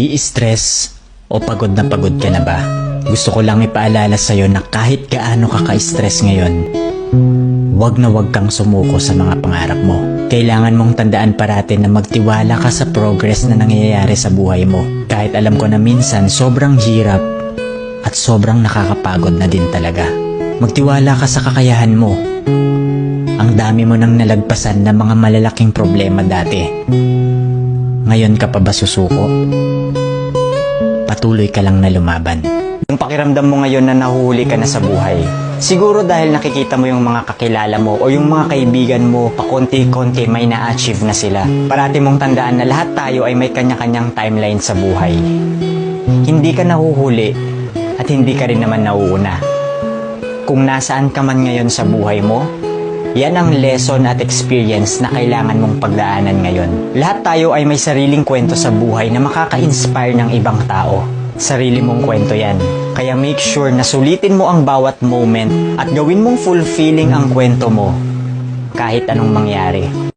I-stress o pagod na pagod ka na ba? Gusto ko lang ipaalala sa'yo na kahit gaano ka ka-stress ngayon, wag na wag kang sumuko sa mga pangarap mo. Kailangan mong tandaan parati na magtiwala ka sa progress na nangyayari sa buhay mo. Kahit alam ko na minsan sobrang hirap at sobrang nakakapagod na din talaga. Magtiwala ka sa kakayahan mo. Ang dami mo nang nalagpasan na mga malalaking problema dati. Ngayon ka pa ba susuko? Patuloy ka lang na lumaban. Yung pakiramdam mo ngayon na nahuhuli ka na sa buhay, siguro dahil nakikita mo yung mga kakilala mo o yung mga kaibigan mo, pakonti-konti may na-achieve na sila. Parati mong tandaan na lahat tayo ay may kanya-kanyang timeline sa buhay. Hindi ka nahuhuli at hindi ka rin naman nauuna. Kung nasaan ka man ngayon sa buhay mo, yan ang lesson at experience na kailangan mong pagdaanan ngayon. Lahat tayo ay may sariling kwento sa buhay na makaka-inspire ng ibang tao. Sarili mong kwento yan. Kaya make sure na sulitin mo ang bawat moment at gawin mong fulfilling ang kwento mo kahit anong mangyari.